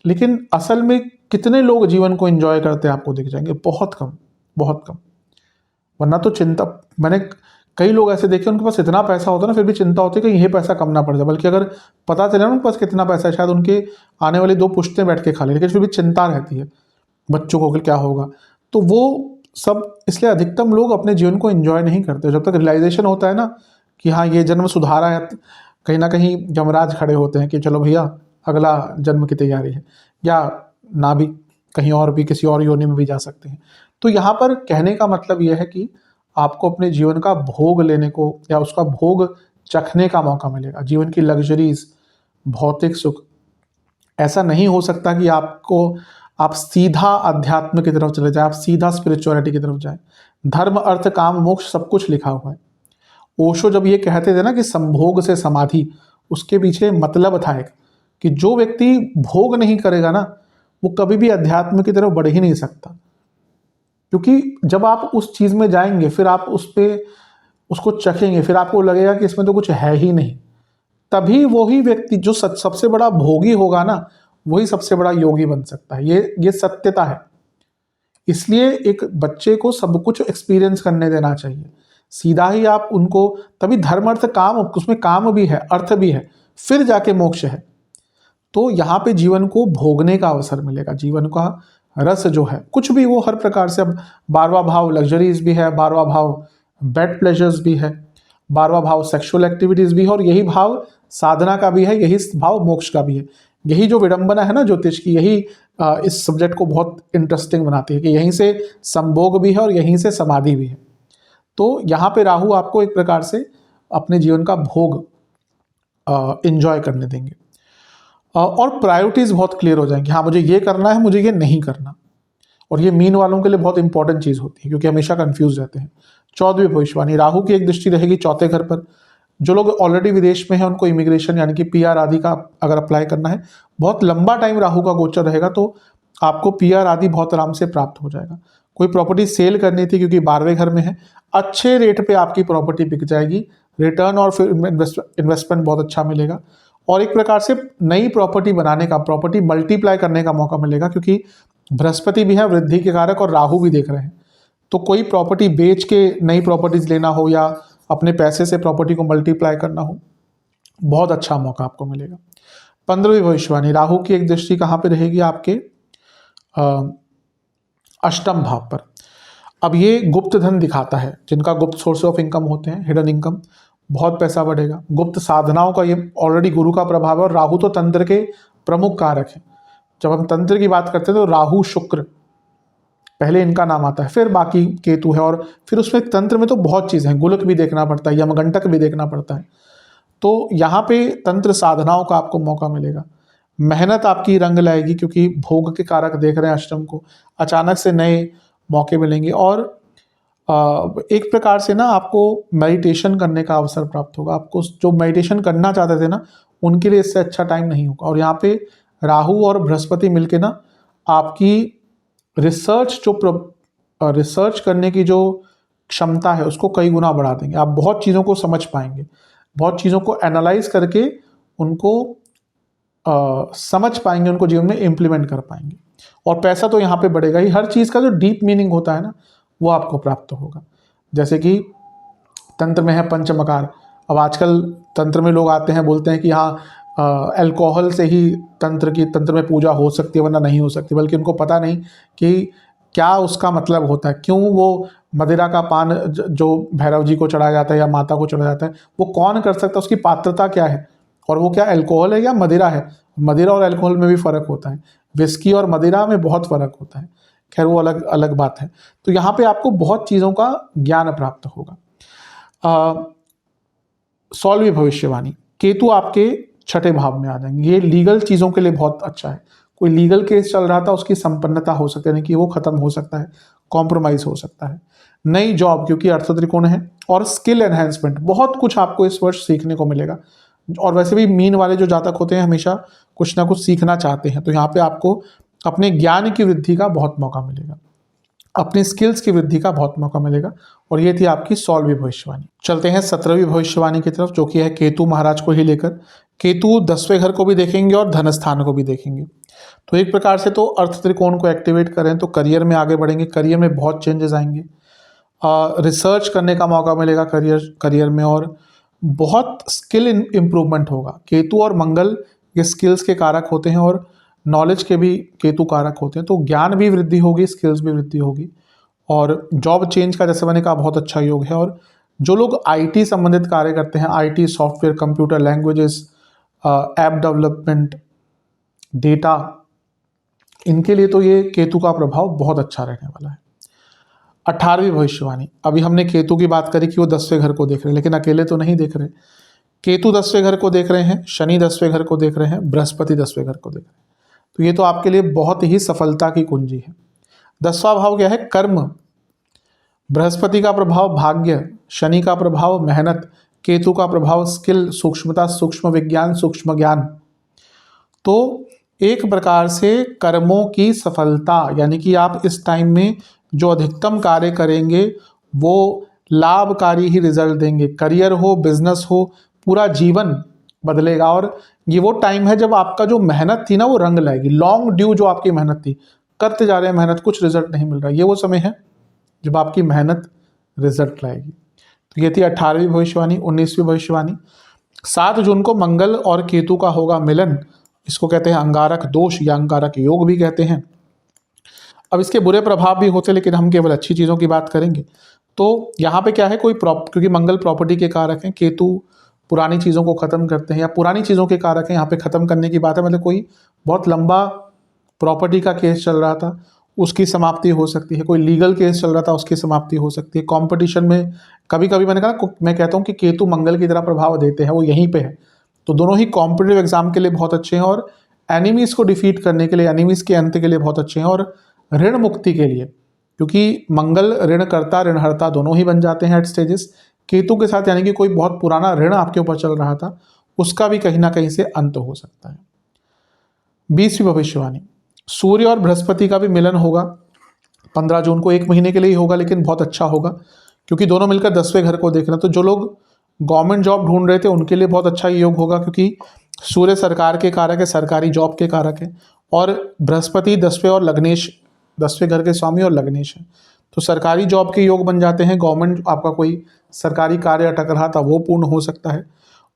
लेकिन असल में कितने लोग जीवन को एंजॉय करते हैं आपको दिख जाएंगे, बहुत कम, बहुत कम। वरना तो चिंता, मैंने कई लोग ऐसे देखे उनके पास इतना पैसा होता है ना, फिर भी चिंता होती है कि ये पैसा कम ना पड़ जाए, बल्कि अगर पता चले ना उनके पास कितना पैसा है, शायद उनके आने वाली 2 पुश्तें बैठ के खा ले, लेकिन फिर भी चिंता रहती है बच्चों को कि क्या होगा। तो वो सब, इसलिए अधिकतम लोग अपने जीवन को एंजॉय नहीं करते। जब तक रियलाइजेशन होता है ना कि हाँ ये जन्म सुधारा है, कहीं ना कहीं यमराज खड़े होते हैं कि चलो भैया अगला जन्म की तैयारी है, या ना भी कहीं और भी किसी और योनि में भी जा सकते हैं। तो यहाँ पर कहने का मतलब यह है कि आपको अपने जीवन का भोग लेने को या उसका भोग चखने का मौका मिलेगा। जीवन की लग्जरीज, भौतिक सुख, ऐसा नहीं हो सकता कि आप सीधा अध्यात्म की तरफ चले जाए, आप सीधा स्पिरिचुअलिटी की तरफ जाए। धर्म, अर्थ, काम, मोक्ष सब कुछ लिखा हुआ है। ओशो जब ये कहते थे ना कि संभोग से समाधि, उसके पीछे मतलब था एक, कि जो व्यक्ति भोग नहीं करेगा ना, वो कभी भी अध्यात्म की तरफ बढ़ ही नहीं सकता। क्योंकि जब आप उस चीज में जाएंगे, फिर आप उसको चखेंगे, फिर आपको लगेगा कि इसमें तो कुछ है ही नहीं, तभी वही व्यक्ति जो सबसे बड़ा भोगी होगा ना, वही सबसे बड़ा योगी बन सकता है। ये सत्यता है। इसलिए एक बच्चे को सब कुछ एक्सपीरियंस करने देना चाहिए। सीधा ही आप उनको, तभी धर्म, अर्थ, काम, उसमें काम भी है, अर्थ भी है, फिर जाके मोक्ष है। तो यहाँ पे जीवन को भोगने का अवसर मिलेगा, जीवन का रस जो है, कुछ भी वो हर प्रकार से। अब 12वां भाव लग्जरीज भी है, 12वां भाव बेड प्लेजर्स भी है, 12वां भाव सेक्सुअल एक्टिविटीज भी है, और यही भाव साधना का भी है, यही भाव मोक्ष का भी है। यही जो विडंबना है ना ज्योतिष की, यही इस सब्जेक्ट को बहुत इंटरेस्टिंग बनाती है कि यहीं से संभोग भी है और यहीं से समाधि भी है। तो यहाँ पे राहु आपको एक प्रकार से अपने जीवन का भोग एंजॉय करने देंगे, और प्रायोरिटीज बहुत क्लियर हो जाएंगी। हाँ, मुझे ये करना है, मुझे ये नहीं करना। और ये मीन वालों के लिए बहुत इंपॉर्टेंट चीज होती है, क्योंकि हमेशा कंफ्यूज रहते हैं। 14वीं भविष्यवाणी, राहु की एक दृष्टि रहेगी 4थे घर पर। जो लोग ऑलरेडी विदेश में हैं, उनको इमिग्रेशन यानी कि PR आदि का अगर अप्लाई करना है, बहुत लंबा टाइम राहु का गोचर रहेगा, तो आपको PR आदि बहुत आराम से प्राप्त हो जाएगा। कोई प्रॉपर्टी सेल करनी थी, क्योंकि 12वें घर में है, अच्छे रेट पे आपकी प्रॉपर्टी बिक जाएगी, रिटर्न और फिर इन्वेस्टमेंट बहुत अच्छा मिलेगा। और एक प्रकार से नई प्रॉपर्टी बनाने का, प्रॉपर्टी मल्टीप्लाई करने का मौका मिलेगा, क्योंकि बृहस्पति भी है वृद्धि के कारक और राहु भी देख रहे हैं। तो कोई प्रॉपर्टी बेच के नई प्रॉपर्टीज लेना हो, या अपने पैसे से प्रॉपर्टी को मल्टीप्लाई करना हो, बहुत अच्छा मौका आपको मिलेगा। 15वीं भविष्यवाणी, राहु की एक दृष्टि कहाँ पे रहेगी? आपके 8म भाव पर। अब ये गुप्त धन दिखाता है, जिनका गुप्त सोर्स ऑफ इनकम होते हैं, हिडन इनकम, बहुत पैसा बढ़ेगा। गुप्त साधनाओं का, ये ऑलरेडी गुरु का प्रभाव है, और राहु तो तंत्र के प्रमुख कारक है। जब हम तंत्र की बात करते हैं तो राहु, शुक्र पहले इनका नाम आता है, फिर बाकी केतु है, और फिर उसमें तंत्र में तो बहुत चीज़ें हैं, गुलक भी देखना पड़ता है, यमगंटक भी देखना पड़ता है। तो यहाँ पे तंत्र साधनाओं का आपको मौका मिलेगा। मेहनत आपकी रंग लाएगी, क्योंकि भोग के कारक देख रहे हैं अष्टम को, अचानक से नए मौके मिलेंगे। और एक प्रकार से ना आपको मेडिटेशन करने का अवसर प्राप्त होगा। आपको जो मेडिटेशन करना चाहते थे ना, उनके लिए इससे अच्छा टाइम नहीं होगा। और यहाँ पे राहु और बृहस्पति मिलके ना आपकी रिसर्च करने की जो क्षमता है उसको कई गुना बढ़ा देंगे। आप बहुत चीज़ों को समझ पाएंगे, बहुत चीज़ों को एनालाइज करके उनको समझ पाएंगे, उनको जीवन में इम्प्लीमेंट कर पाएंगे। और पैसा तो यहाँ पे बढ़ेगा ही। हर चीज़ का जो डीप मीनिंग होता है ना, वो आपको प्राप्त होगा। जैसे कि तंत्र में है पंचमकार। अब आजकल तंत्र में लोग आते हैं, बोलते हैं कि हाँ अल्कोहल से ही तंत्र में पूजा हो सकती है, वरना नहीं हो सकती। बल्कि उनको पता नहीं कि क्या उसका मतलब होता है, क्यों वो मदिरा का पान जो भैरव जी को चढ़ाया जाता है या माता को चढ़ाया जाता है, वो कौन कर सकता है, उसकी पात्रता क्या है, और वो क्या अल्कोहल है या मदिरा है। मदिरा और अल्कोहल में भी फ़र्क होता है, विस्की और मदिरा में बहुत फ़र्क होता है। खैर वो अलग अलग बात है। तो यहाँ पे आपको बहुत चीज़ों का ज्ञान प्राप्त होगा। 16वीं भविष्यवाणी, केतु आपके छठे भाव में आ जाएंगे। ये लीगल चीज़ों के लिए बहुत अच्छा है। कोई लीगल केस चल रहा था, उसकी संपन्नता हो सकती है, यानी कि वो खत्म हो सकता है, कॉम्प्रोमाइज़ हो सकता है। नई जॉब, क्योंकि अर्थ त्रिकोण है। और स्किल एनहेंसमेंट, बहुत कुछ आपको इस वर्ष सीखने को मिलेगा। और वैसे भी मीन वाले जो जातक होते हैं हमेशा कुछ ना कुछ सीखना चाहते हैं, तो यहाँ पे आपको अपने ज्ञान की वृद्धि का बहुत मौका मिलेगा, अपनी स्किल्स की वृद्धि का बहुत मौका मिलेगा। और ये थी आपकी 16वीं भविष्यवाणी। चलते हैं 17वीं भविष्यवाणी की तरफ, जो कि है केतु महाराज को ही लेकर। केतु 10वें घर को भी देखेंगे और धन स्थान को भी देखेंगे। तो एक प्रकार से तो अर्थ त्रिकोण को एक्टिवेट करें तो करियर में आगे बढ़ेंगे, करियर में बहुत चेंजेस आएंगे। रिसर्च करने का मौका मिलेगा करियर में, और बहुत स्किल इम्प्रूवमेंट होगा। केतु और मंगल ये स्किल्स के कारक होते हैं, और नॉलेज के भी केतु कारक होते हैं। तो ज्ञान भी वृद्धि होगी, स्किल्स भी वृद्धि होगी। और जॉब चेंज का जैसे मैंने कहा बहुत अच्छा योग है। और जो लोग आईटी संबंधित कार्य करते हैं, IT, software, computer, languages, app development, data, इनके लिए तो ये केतु का प्रभाव बहुत अच्छा रहने वाला है। 18वीं भविष्यवाणी, अभी हमने केतु की बात करी कि वो 10वें घर को देख रहे हैं, लेकिन अकेले तो नहीं देख रहे। केतु 10वें घर को देख रहे हैं, शनि 10वें घर को देख रहे हैं, बृहस्पति 10वें घर को देख रहे हैं। तो ये तो आपके लिए बहुत ही सफलता की कुंजी है। 10वां भाव क्या है? कर्म। बृहस्पति का प्रभाव भाग्य, शनि का प्रभाव मेहनत, केतु का प्रभाव स्किल, सूक्ष्मता, सूक्ष्म विज्ञान, सूक्ष्म ज्ञान। तो एक प्रकार से कर्मों की सफलता, यानी कि आप इस टाइम में जो अधिकतम कार्य करेंगे वो लाभकारी ही रिजल्ट देंगे। करियर हो, बिजनेस हो, पूरा जीवन बदलेगा। और ये वो टाइम है जब आपका जो मेहनत थी ना वो रंग लाएगी। लॉन्ग ड्यू जो आपकी मेहनत थी, करते जा रहे हैं मेहनत, कुछ रिजल्ट नहीं मिल रहा, ये वो समय है जब आपकी मेहनत रिजल्ट लाएगी। तो ये थी 18वीं भविष्यवाणी। 19वीं भविष्यवाणी, 7 जून को मंगल और केतु का होगा मिलन। इसको कहते हैं अंगारक दोष या अंगारक योग भी कहते हैं। अब इसके बुरे प्रभाव भी होते हैं, लेकिन हम केवल अच्छी चीज़ों की बात करेंगे। तो यहाँ पे क्या है, क्योंकि मंगल प्रॉपर्टी के कारक हैं, केतु पुरानी चीज़ों को ख़त्म करते हैं या पुरानी चीज़ों के कारक हैं। यहाँ पे ख़त्म करने की बात है, मतलब कोई बहुत लंबा प्रॉपर्टी का केस चल रहा था, उसकी समाप्ति हो सकती है। कोई लीगल केस चल रहा था, उसकी समाप्ति हो सकती है। कंपटीशन में कभी कभी मैं कहता हूँ कि केतु मंगल की तरह प्रभाव देते हैं, वो यहीं पे है। तो दोनों ही कॉम्पिटिटिव एग्जाम के लिए बहुत अच्छे हैं, और एनिमीज़ को डिफीट करने के लिए, एनिमीज़ के अंत के लिए बहुत अच्छे हैं, और ऋण मुक्ति के लिए, क्योंकि मंगल ऋणकर्ता ऋणहर्ता दोनों ही बन जाते हैं एट स्टेजेस। केतु के साथ यानी कि कोई बहुत पुराना ऋण आपके ऊपर चल रहा था, उसका भी कहीं ना कहीं से अंत हो सकता है। 20वीं भविष्यवाणी, सूर्य और बृहस्पति का भी मिलन होगा 15 जून को। 1 महीने के लिए ही होगा, लेकिन बहुत अच्छा होगा, क्योंकि दोनों मिलकर 10वें घर को देख रहे हैं। तो जो लोग गवर्नमेंट जॉब ढूंढ रहे थे उनके लिए बहुत अच्छा योग होगा, क्योंकि सूर्य सरकार के कारक है, सरकारी जॉब के कारक है, और बृहस्पति 10वें और लग्नेश, 10वें घर के स्वामी और लग्नेश है। तो सरकारी जॉब के योग बन जाते हैं। गवर्नमेंट, आपका कोई सरकारी कार्य अटक रहा था वो पूर्ण हो सकता है।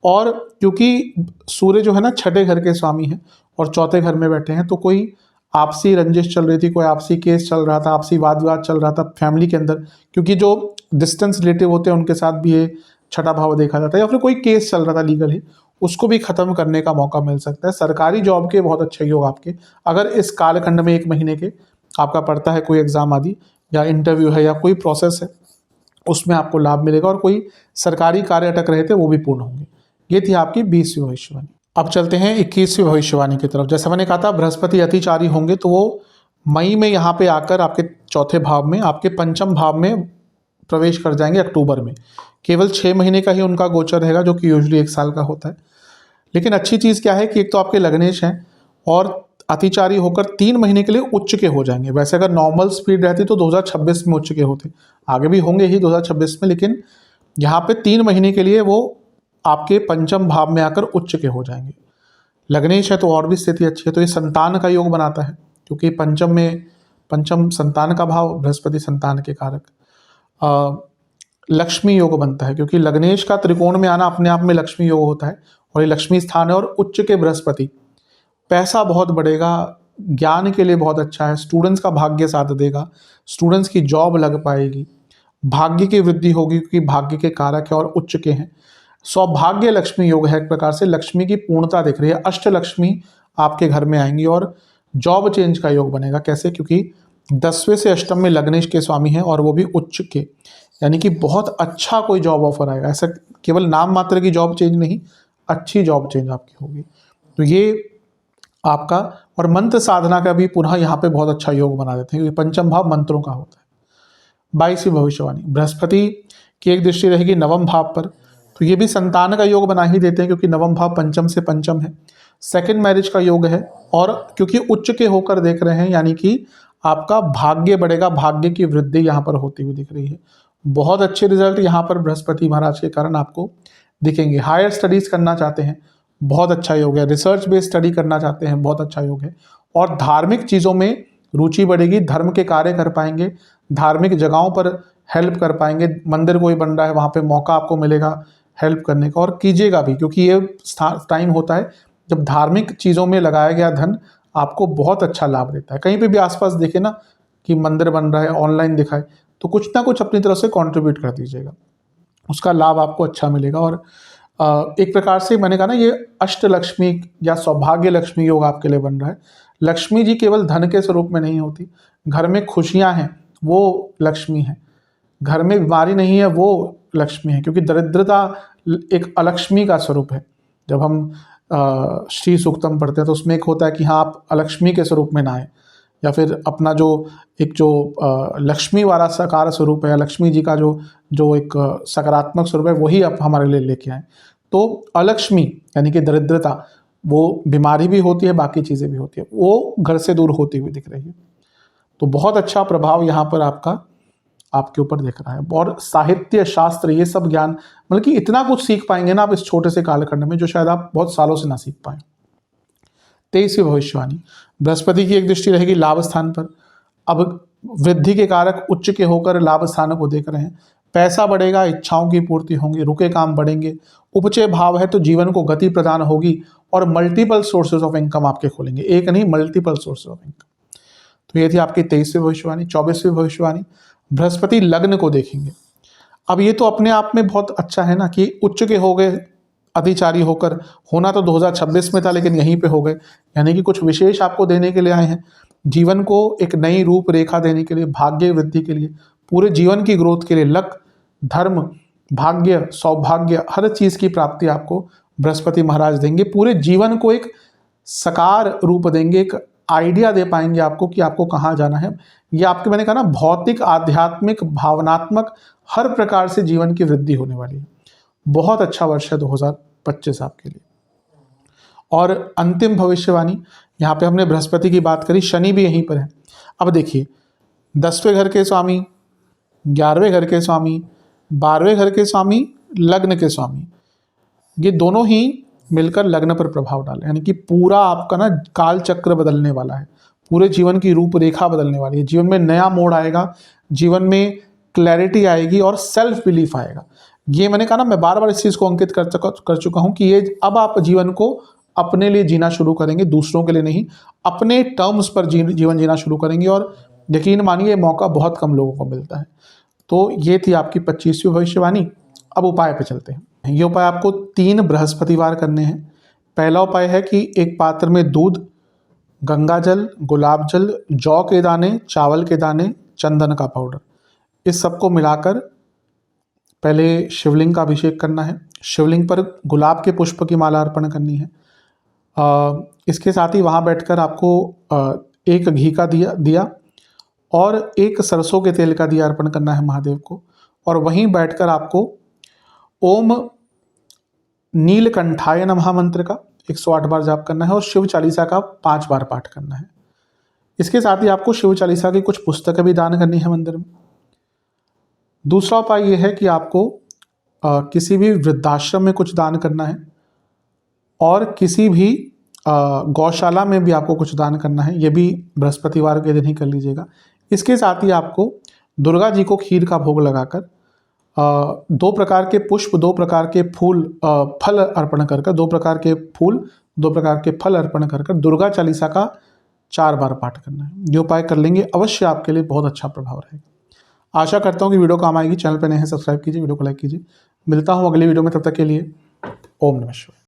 और क्योंकि सूर्य जो है ना छठे घर के स्वामी हैं और चौथे घर में बैठे हैं, तो कोई आपसी रंजिश चल रही थी, कोई आपसी केस चल रहा था, आपसी वाद विवाद चल रहा था फैमिली के अंदर, क्योंकि जो डिस्टेंस रिलेटिव होते हैं उनके साथ भी ये छठा भाव देखा जाता है। या फिर कोई केस चल रहा था लीगल ही, उसको भी खत्म करने का मौका मिल सकता है। सरकारी जॉब के बहुत अच्छे योग आपके, अगर इस कालखंड में 1 महीने के आपका पड़ता है कोई एग्जाम आदि या इंटरव्यू है या कोई प्रोसेस है, उसमें आपको लाभ मिलेगा, और कोई सरकारी कार्य अटक रहे थे वो भी पूर्ण होंगे। ये थी आपकी 20वीं भविष्यवाणी। अब चलते हैं 21वीं भविष्यवाणी की तरफ। जैसा मैंने कहा था बृहस्पति अतिचारी होंगे, तो वो मई में यहाँ पे आकर आपके चौथे भाव में, आपके पंचम भाव में प्रवेश कर जाएंगे अक्टूबर में। केवल 6 महीने का ही उनका गोचर रहेगा, जो कि यूजुअली 1 साल का होता है। लेकिन अच्छी चीज़ क्या है कि एक तो आपके लग्नेश हैं और अतिचारी होकर 3 महीने के लिए उच्च के हो जाएंगे। वैसे अगर नॉर्मल स्पीड रहती तो 2026 में उच्च के होते, आगे भी होंगे ही 2026 में, लेकिन यहाँ पे 3 महीने के लिए वो आपके पंचम भाव में आकर उच्च के हो जाएंगे। लग्नेश है तो और भी स्थिति अच्छी है, तो ये संतान का योग बनाता है, क्योंकि पंचम संतान का भाव, बृहस्पति संतान के कारक। लक्ष्मी योग बनता है, क्योंकि लग्नेश का त्रिकोण में आना अपने आप में लक्ष्मी योग होता है, और ये लक्ष्मी स्थान है। और उच्च के बृहस्पति, पैसा बहुत बढ़ेगा, ज्ञान के लिए बहुत अच्छा है, स्टूडेंट्स का भाग्य साथ देगा, स्टूडेंट्स की जॉब लग पाएगी, भाग्य की वृद्धि होगी, क्योंकि भाग्य के कारक है और उच्च के हैं। सौभाग्य लक्ष्मी योग है, एक प्रकार से लक्ष्मी की पूर्णता दिख रही है, अष्ट लक्ष्मी आपके घर में आएंगी। और जॉब चेंज का योग बनेगा। कैसे? क्योंकि 10वें से अष्टम में लग्नेश के स्वामी हैं, और वो भी उच्च के, यानी कि बहुत अच्छा कोई जॉब ऑफर आएगा। ऐसा केवल नाम मात्र की जॉब चेंज नहीं, अच्छी जॉब चेंज आपकी होगी। तो ये आपका, और मंत्र साधना का भी पुनः यहाँ पे बहुत अच्छा योग बना देते हैं, क्योंकि पंचम भाव मंत्रों का होता है। 22वीं भविष्यवाणी, बृहस्पति की एक दृष्टि रहेगी नवम भाव पर, तो ये भी संतान का योग बना ही देते हैं, क्योंकि नवम भाव पंचम से पंचम है, सेकंड मैरिज का योग है। और क्योंकि उच्च के होकर देख रहे हैं, यानी कि आपका भाग्य बढ़ेगा, भाग्य की वृद्धि यहाँ पर होती हुई दिख रही है। बहुत अच्छे रिजल्ट यहाँ पर बृहस्पति महाराज के कारण आपको दिखेंगे। हायर स्टडीज करना चाहते हैं, बहुत अच्छा योग है। रिसर्च बेस्ड स्टडी करना चाहते हैं, बहुत अच्छा योग है। और धार्मिक चीज़ों में रुचि बढ़ेगी, धर्म के कार्य कर पाएंगे, धार्मिक जगहों पर हेल्प कर पाएंगे, मंदिर कोई बन रहा है वहाँ पे मौका आपको मिलेगा हेल्प करने का, और कीजिएगा भी, क्योंकि ये टाइम होता है जब धार्मिक चीज़ों में लगाया गया धन आपको बहुत अच्छा लाभ देता है। कहीं पे भी आसपास देखे ना कि मंदिर बन रहा है, ऑनलाइन दिखाए, तो कुछ ना कुछ अपनी तरफ से कंट्रीब्यूट कर दीजिएगा, उसका लाभ आपको अच्छा मिलेगा। और एक प्रकार से मैंने कहा ना, ये अष्ट लक्ष्मी या सौभाग्य लक्ष्मी योग आपके लिए बन रहा है। लक्ष्मी जी केवल धन के स्वरूप में नहीं होती, घर में खुशियां हैं वो लक्ष्मी है, घर में बीमारी नहीं है वो लक्ष्मी है, क्योंकि दरिद्रता एक अलक्ष्मी का स्वरूप है। जब हम श्री सूक्तम पढ़ते हैं तो उसमें एक होता है कि हाँ, आप अलक्ष्मी के स्वरूप में ना आए, या फिर अपना जो लक्ष्मी वाला साकार स्वरूप है, लक्ष्मी जी का जो एक सकारात्मक स्वरूप है, वही आप हमारे लिए लेके आए। तो अलक्ष्मी यानी कि दरिद्रता, वो बीमारी भी होती है, बाकी चीज़ें भी होती है, वो घर से दूर होती हुई दिख रही है। तो बहुत अच्छा प्रभाव यहाँ पर आपके ऊपर दिख रहा है। और साहित्य, शास्त्र, ये सब ज्ञान, मतलब कि इतना कुछ सीख पाएंगे ना आप इस छोटे से कालखंड में, जो शायद आप बहुत सालों से ना सीख पाए। 23वीं भविष्यवाणी, बृहस्पति की एक दृष्टि रहेगी लाभ स्थान पर। अब वृद्धि के कारक उच्च के होकर लाभ स्थानों को देख रहे हैं। पैसा बढ़ेगा, इच्छाओं की पूर्ति होंगी, रुके काम बढ़ेंगे, उपचय भाव है तो जीवन को गति प्रदान होगी, और मल्टीपल सोर्सेज ऑफ इनकम आपके खोलेंगे, एक नहीं मल्टीपल सोर्सेज ऑफ इनकम। तो ये थी आपकी 23वीं भविष्यवाणी। 24वीं भविष्यवाणी, बृहस्पति लग्न को देखेंगे। अब ये तो अपने आप में बहुत अच्छा है ना कि उच्च के हो गए अतिचारी होकर, होना तो 2026 में था लेकिन यहीं पे हो गए, यानी कि कुछ विशेष आपको देने के लिए आए हैं, जीवन को एक नई रूपरेखा देने के लिए, भाग्य वृद्धि के लिए, पूरे जीवन की ग्रोथ के लिए, लक, धर्म, भाग्य, सौभाग्य, हर चीज़ की प्राप्ति आपको बृहस्पति महाराज देंगे। पूरे जीवन को एक साकार रूप देंगे, एक आइडिया दे पाएंगे आपको कि आपको कहाँ जाना है। ये आपके, मैंने कहा ना, भौतिक, आध्यात्मिक, भावनात्मक, हर प्रकार से जीवन की वृद्धि होने वाली है। बहुत अच्छा वर्ष है 2025 आपके लिए। और अंतिम भविष्यवाणी, यहाँ पे हमने बृहस्पति की बात करी, शनि भी यहीं पर है। अब देखिए, 10वें घर के स्वामी, 11वें घर के स्वामी, 12वें घर के स्वामी, लग्न के स्वामी, ये दोनों ही मिलकर लग्न पर प्रभाव डालें, यानी कि पूरा आपका ना काल चक्र बदलने वाला है, पूरे जीवन की रूपरेखा बदलने वाली है, जीवन में नया मोड़ आएगा, जीवन में क्लैरिटी आएगी और सेल्फ बिलीफ आएगा। ये मैंने कहा ना, मैं बार बार इस चीज़ को अंकित कर चुका हूँ कि ये अब आप जीवन को अपने लिए जीना शुरू करेंगे, दूसरों के लिए नहीं, अपने टर्म्स पर जीवन जीना शुरू करेंगे। और यकीन मानिए, ये मौका बहुत कम लोगों को मिलता है। तो ये थी आपकी 25वीं भविष्यवाणी। अब उपाय पे चलते हैं। ये उपाय आपको 3 बृहस्पतिवार करने हैं। पहला उपाय है कि एक पात्र में दूध, गंगा जल, गुलाब जल, जौ के दाने, चावल के दाने, चंदन का पाउडर, इस सबको मिलाकर पहले शिवलिंग का अभिषेक करना है। शिवलिंग पर गुलाब के पुष्प की माला अर्पण करनी है। इसके साथ ही वहाँ बैठकर आपको एक घी का दिया और एक सरसों के तेल का दिया अर्पण करना है महादेव को। और वहीं बैठकर आपको ओम नीलकंठाय नमः मंत्र का 108 बार जाप करना है और शिव चालीसा का 5 बार पाठ करना है। इसके साथ ही आपको शिव चालीसा की कुछ पुस्तकें भी दान करनी है मंदिर में। दूसरा उपाय यह है कि आपको किसी भी वृद्धाश्रम में कुछ दान करना है और किसी भी गौशाला में भी आपको कुछ दान करना है। ये भी बृहस्पतिवार के दिन ही कर लीजिएगा। इसके साथ ही आपको दुर्गा जी को खीर का भोग लगाकर 2 प्रकार के पुष्प, 2 प्रकार के फूल, फल अर्पण कर 2 प्रकार के फूल, 2 प्रकार के फल अर्पण कर दुर्गा चालीसा का 4 बार पाठ करना है। ये उपाय कर लेंगे, अवश्य आपके लिए बहुत अच्छा प्रभाव रहेगा। आशा करता हूँ कि वीडियो काम आएगी। चैनल पर नए हैं, सब्सक्राइब कीजिए, वीडियो को लाइक कीजिए। मिलता हूँ अगली वीडियो में, तब तक के लिए ओम नमः शिवाय।